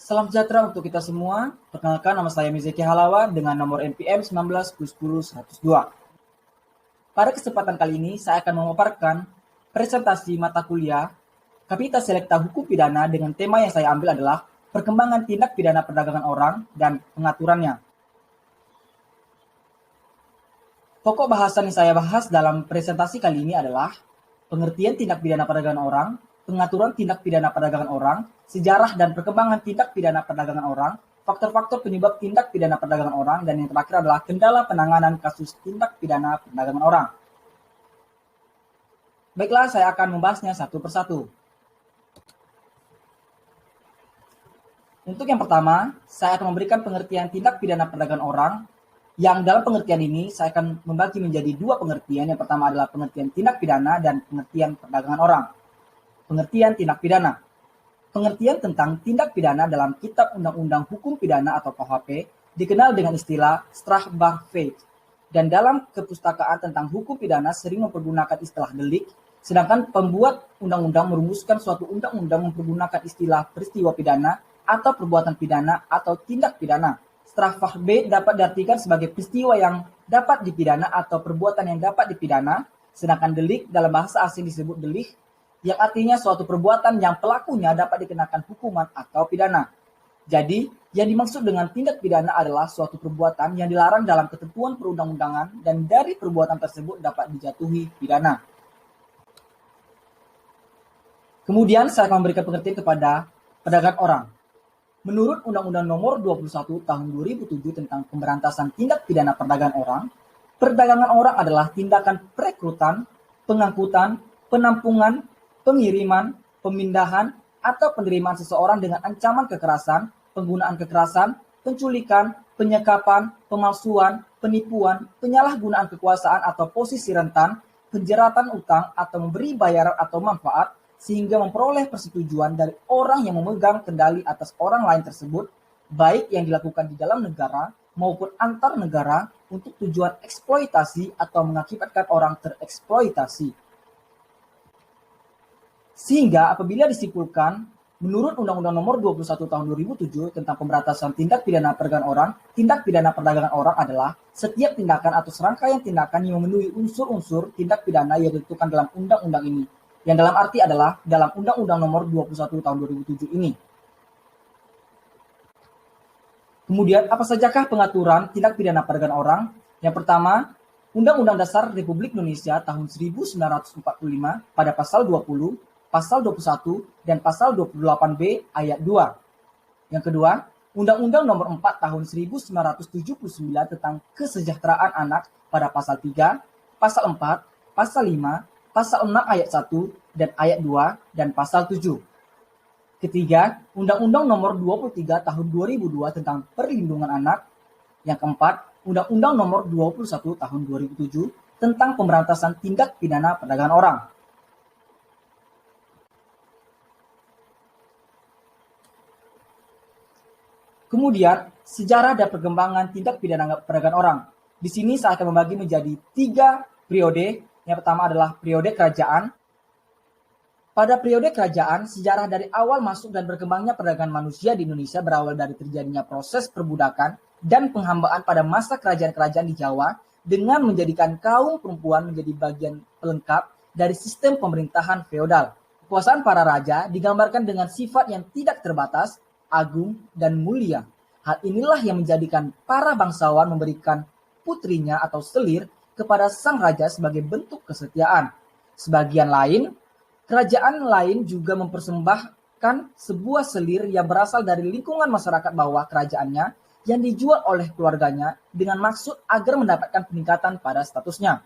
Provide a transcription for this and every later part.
Salam sejahtera untuk kita semua. Perkenalkan, nama saya Mizeki Halawa dengan nomor NPM 19100102. Pada kesempatan kali ini, saya akan memaparkan presentasi mata kuliah Kapita Selekta Hukum Pidana dengan tema yang saya ambil adalah perkembangan tindak pidana perdagangan orang dan pengaturannya. Pokok bahasan yang saya bahas dalam presentasi kali ini adalah pengertian tindak pidana perdagangan orang, pengaturan tindak pidana perdagangan orang, sejarah dan perkembangan tindak pidana perdagangan orang, faktor-faktor penyebab tindak pidana perdagangan orang, dan yang terakhir adalah kendala penanganan kasus tindak pidana perdagangan orang. Baiklah, saya akan membahasnya satu persatu. Untuk yang pertama, saya akan memberikan pengertian tindak pidana perdagangan orang, yang dalam pengertian ini saya akan membagi menjadi dua pengertian. Yang pertama adalah pengertian tindak pidana dan pengertian perdagangan orang. Pengertian tindak pidana. Pengertian tentang tindak pidana dalam Kitab Undang-Undang Hukum Pidana atau KUHP dikenal dengan istilah Strafbaarheid. Dan dalam kepustakaan tentang hukum pidana sering mempergunakan istilah delik, sedangkan pembuat undang-undang merumuskan suatu undang-undang mempergunakan istilah peristiwa pidana atau perbuatan pidana atau tindak pidana. Strafbaarheid dapat diartikan sebagai peristiwa yang dapat dipidana atau perbuatan yang dapat dipidana, sedangkan delik dalam bahasa asing disebut delik, yang artinya suatu perbuatan yang pelakunya dapat dikenakan hukuman atau pidana. Jadi, yang dimaksud dengan tindak pidana adalah suatu perbuatan yang dilarang dalam ketentuan perundang-undangan dan dari perbuatan tersebut dapat dijatuhi pidana. Kemudian saya akan memberikan pengertian kepada perdagangan orang. Menurut Undang-Undang Nomor 21 Tahun 2007 tentang Pemberantasan Tindak Pidana Perdagangan Orang, perdagangan orang adalah tindakan perekrutan, pengangkutan, penampungan, pengiriman, pemindahan, atau penerimaan seseorang dengan ancaman kekerasan, penggunaan kekerasan, penculikan, penyekapan, pemalsuan, penipuan, penyalahgunaan kekuasaan atau posisi rentan, penjeratan utang atau memberi bayaran atau manfaat, sehingga memperoleh persetujuan dari orang yang memegang kendali atas orang lain tersebut, baik yang dilakukan di dalam negara maupun antar negara untuk tujuan eksploitasi atau mengakibatkan orang tereksploitasi. Sehingga apabila disimpulkan, menurut Undang-Undang Nomor 21 Tahun 2007 tentang Pemberantasan Tindak Pidana Perdagangan Orang, tindak pidana perdagangan orang adalah setiap tindakan atau serangkaian tindakan yang memenuhi unsur-unsur tindak pidana yang ditentukan dalam undang-undang ini. Yang dalam arti adalah dalam Undang-Undang Nomor 21 Tahun 2007 ini. Kemudian, apa sajakah pengaturan tindak pidana perdagangan orang? Yang pertama, Undang-Undang Dasar Republik Indonesia tahun 1945 pada pasal 20, pasal 21, dan pasal 28B ayat 2. Yang kedua, Undang-Undang Nomor 4 tahun 1979 tentang kesejahteraan anak pada pasal 3, pasal 4, pasal 5, pasal 6 ayat 1 dan ayat 2 dan pasal 7. Ketiga, Undang-Undang Nomor 23 Tahun 2002 tentang Perlindungan Anak. Yang keempat, Undang-Undang Nomor 21 Tahun 2007 tentang Pemberantasan Tindak Pidana Perdagangan Orang. Kemudian, sejarah dan perkembangan tindak pidana perdagangan orang. Di sini saya akan membagi menjadi 3 periode. Yang pertama adalah periode kerajaan. Pada periode kerajaan, sejarah dari awal masuk dan berkembangnya perdagangan manusia di Indonesia berawal dari terjadinya proses perbudakan dan penghambaan pada masa kerajaan-kerajaan di Jawa dengan menjadikan kaum perempuan menjadi bagian pelengkap dari sistem pemerintahan feodal. Kekuasaan para raja digambarkan dengan sifat yang tidak terbatas, agung, dan mulia. Hal inilah yang menjadikan para bangsawan memberikan putrinya atau selir kepada sang raja sebagai bentuk kesetiaan. Sebagian lain, kerajaan lain juga mempersembahkan sebuah selir yang berasal dari lingkungan masyarakat bawah kerajaannya yang dijual oleh keluarganya dengan maksud agar mendapatkan peningkatan pada statusnya.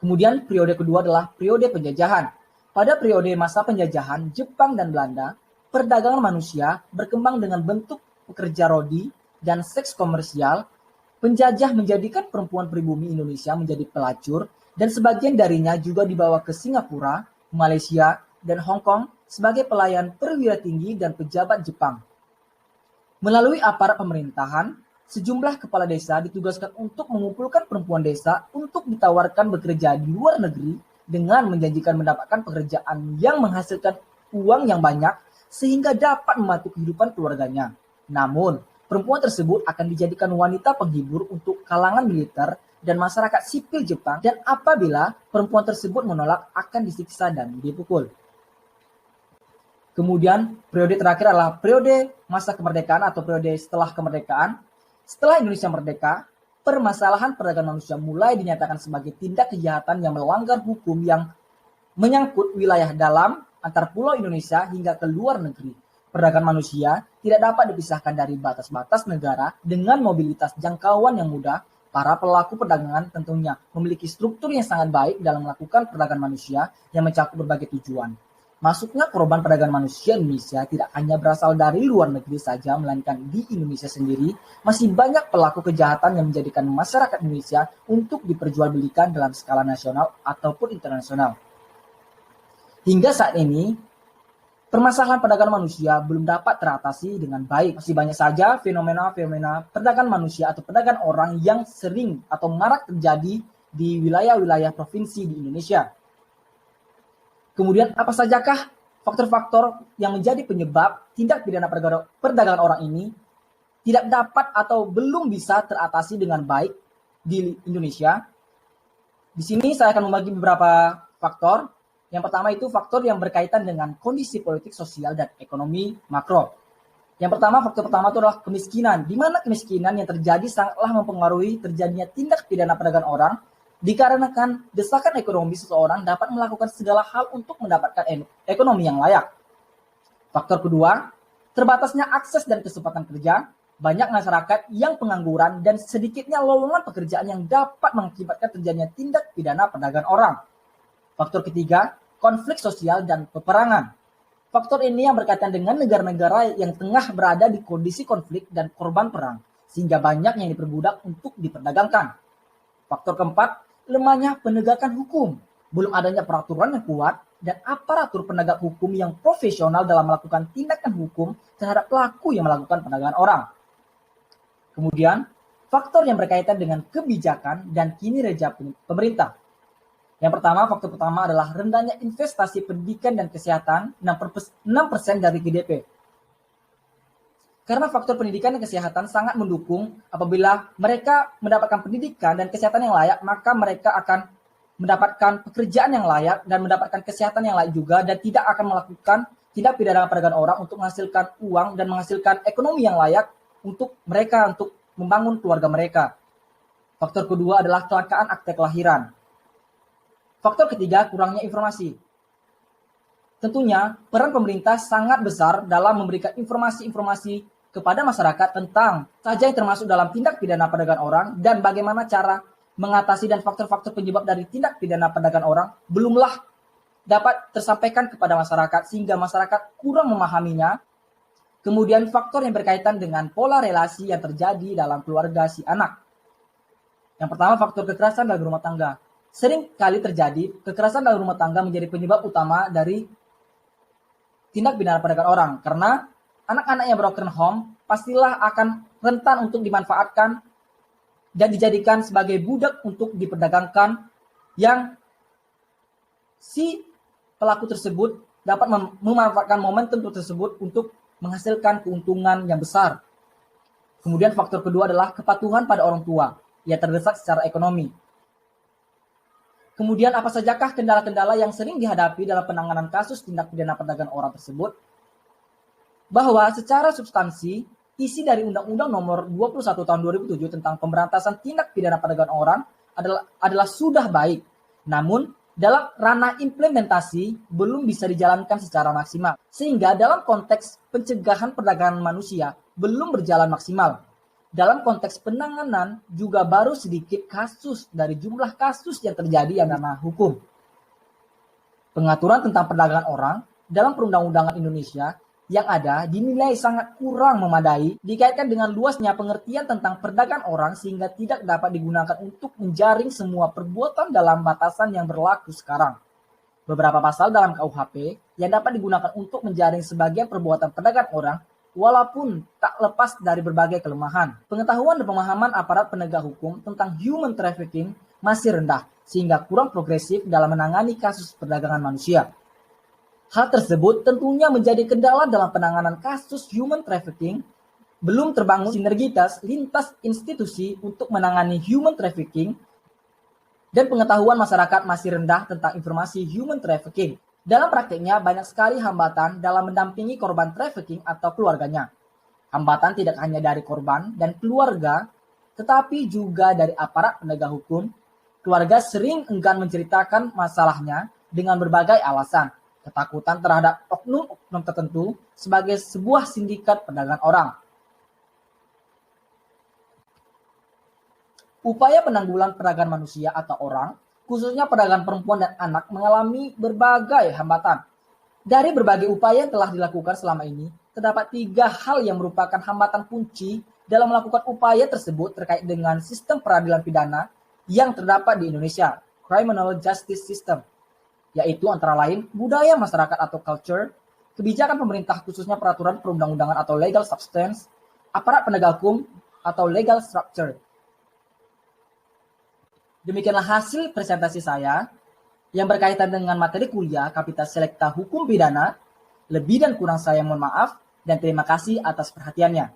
Kemudian periode kedua adalah periode penjajahan. Pada periode masa penjajahan Jepang dan Belanda, perdagangan manusia berkembang dengan bentuk pekerja rodi dan seks komersial. Penjajah menjadikan perempuan pribumi Indonesia menjadi pelacur dan sebagian darinya juga dibawa ke Singapura, Malaysia, dan Hong Kong sebagai pelayan perwira tinggi dan pejabat Jepang. Melalui aparat pemerintahan, sejumlah kepala desa ditugaskan untuk mengumpulkan perempuan desa untuk ditawarkan bekerja di luar negeri dengan menjanjikan mendapatkan pekerjaan yang menghasilkan uang yang banyak sehingga dapat membantu kehidupan keluarganya. Namun, perempuan tersebut akan dijadikan wanita penghibur untuk kalangan militer dan masyarakat sipil Jepang, dan apabila perempuan tersebut menolak akan disiksa dan dipukul. Kemudian periode terakhir adalah periode masa kemerdekaan atau periode setelah kemerdekaan. Setelah Indonesia merdeka, permasalahan perdagangan manusia mulai dinyatakan sebagai tindak kejahatan yang melanggar hukum yang menyangkut wilayah dalam antar pulau Indonesia hingga ke luar negeri. Perdagangan manusia tidak dapat dipisahkan dari batas-batas negara dengan mobilitas jangkauan yang mudah. Para pelaku perdagangan tentunya memiliki struktur yang sangat baik dalam melakukan perdagangan manusia yang mencakup berbagai tujuan. Masuknya korban perdagangan manusia Indonesia tidak hanya berasal dari luar negeri saja, melainkan di Indonesia sendiri masih banyak pelaku kejahatan yang menjadikan masyarakat Indonesia untuk diperjualbelikan dalam skala nasional ataupun internasional. Hingga saat ini, permasalahan perdagangan manusia belum dapat teratasi dengan baik. Masih banyak saja fenomena-fenomena perdagangan manusia atau perdagangan orang yang sering atau marak terjadi di wilayah-wilayah provinsi di Indonesia. Kemudian apa sajakah faktor-faktor yang menjadi penyebab tindak pidana perdagangan orang ini tidak dapat atau belum bisa teratasi dengan baik di Indonesia? Di sini saya akan membagi beberapa faktor. Yang pertama itu faktor yang berkaitan dengan kondisi politik, sosial, dan ekonomi makro. Yang pertama, faktor pertama itu adalah kemiskinan, di mana kemiskinan yang terjadi sangatlah mempengaruhi terjadinya tindak pidana perdagangan orang, dikarenakan desakan ekonomi seseorang dapat melakukan segala hal untuk mendapatkan ekonomi yang layak. Faktor kedua, terbatasnya akses dan kesempatan kerja, banyak masyarakat yang pengangguran dan sedikitnya lowongan pekerjaan yang dapat mengakibatkan terjadinya tindak pidana perdagangan orang. Faktor ketiga, konflik sosial dan peperangan. Faktor ini yang berkaitan dengan negara-negara yang tengah berada di kondisi konflik dan korban perang, sehingga banyak yang diperbudak untuk diperdagangkan. Faktor keempat, lemahnya penegakan hukum. Belum adanya peraturan yang kuat dan aparatur penegak hukum yang profesional dalam melakukan tindakan hukum terhadap pelaku yang melakukan perdagangan orang. Kemudian, faktor yang berkaitan dengan kebijakan dan kinerja pemerintah. Yang pertama, faktor pertama adalah rendahnya investasi pendidikan dan kesehatan 6% dari GDP. Karena faktor pendidikan dan kesehatan sangat mendukung apabila mereka mendapatkan pendidikan dan kesehatan yang layak, maka mereka akan mendapatkan pekerjaan yang layak dan mendapatkan kesehatan yang layak juga, dan tidak akan melakukan tindak pidana perdagangan orang untuk menghasilkan uang dan menghasilkan ekonomi yang layak untuk mereka untuk membangun keluarga mereka. Faktor kedua adalah kelangkaan akte kelahiran. Faktor ketiga, kurangnya informasi. Tentunya, peran pemerintah sangat besar dalam memberikan informasi-informasi kepada masyarakat tentang saja yang termasuk dalam tindak pidana perdagangan orang dan bagaimana cara mengatasi dan faktor-faktor penyebab dari tindak pidana perdagangan orang belumlah dapat tersampaikan kepada masyarakat sehingga masyarakat kurang memahaminya. Kemudian faktor yang berkaitan dengan pola relasi yang terjadi dalam keluarga si anak. Yang pertama, faktor kekerasan dalam rumah tangga. Sering kali terjadi kekerasan dalam rumah tangga menjadi penyebab utama dari tindak pidana perdagangan orang, karena anak-anak yang broken home pastilah akan rentan untuk dimanfaatkan dan dijadikan sebagai budak untuk diperdagangkan, yang si pelaku tersebut dapat memanfaatkan momentum tersebut untuk menghasilkan keuntungan yang besar. Kemudian faktor kedua adalah kepatuhan pada orang tua yang terdesak secara ekonomi. Kemudian apa sajakah kendala-kendala yang sering dihadapi dalam penanganan kasus tindak pidana perdagangan orang tersebut? Bahwa secara substansi, isi dari Undang-Undang Nomor 21 Tahun 2007 tentang pemberantasan tindak pidana perdagangan orang adalah sudah baik. Namun, dalam ranah implementasi belum bisa dijalankan secara maksimal. Sehingga dalam konteks pencegahan perdagangan manusia belum berjalan maksimal. Dalam konteks penanganan juga baru sedikit kasus dari jumlah kasus yang terjadi yang ranah hukum. Pengaturan tentang perdagangan orang dalam perundang-undangan Indonesia yang ada dinilai sangat kurang memadai dikaitkan dengan luasnya pengertian tentang perdagangan orang sehingga tidak dapat digunakan untuk menjaring semua perbuatan dalam batasan yang berlaku sekarang. Beberapa pasal dalam KUHP yang dapat digunakan untuk menjaring sebagian perbuatan perdagangan orang walaupun tak lepas dari berbagai kelemahan. Pengetahuan dan pemahaman aparat penegak hukum tentang human trafficking masih rendah, sehingga kurang progresif dalam menangani kasus perdagangan manusia. Hal tersebut tentunya menjadi kendala dalam penanganan kasus human trafficking. Belum terbangun sinergitas lintas institusi untuk menangani human trafficking, dan pengetahuan masyarakat masih rendah tentang informasi human trafficking. Dalam praktiknya, banyak sekali hambatan dalam mendampingi korban trafficking atau keluarganya. Hambatan tidak hanya dari korban dan keluarga, tetapi juga dari aparat penegak hukum. Keluarga sering enggan menceritakan masalahnya dengan berbagai alasan. Ketakutan terhadap oknum-oknum tertentu sebagai sebuah sindikat perdagangan orang. Upaya penanggulangan perdagangan manusia atau orang, khususnya perdagangan perempuan dan anak, mengalami berbagai hambatan. Dari berbagai upaya yang telah dilakukan selama ini, terdapat 3 hal yang merupakan hambatan kunci dalam melakukan upaya tersebut terkait dengan sistem peradilan pidana yang terdapat di Indonesia, criminal justice system, yaitu antara lain budaya masyarakat atau culture, kebijakan pemerintah khususnya peraturan perundang-undangan atau legal substance, aparat penegak hukum atau legal structure. Demikianlah hasil presentasi saya yang berkaitan dengan materi kuliah Kapital Selekta Hukum Pidana. Lebih dan kurang saya mohon maaf dan terima kasih atas perhatiannya.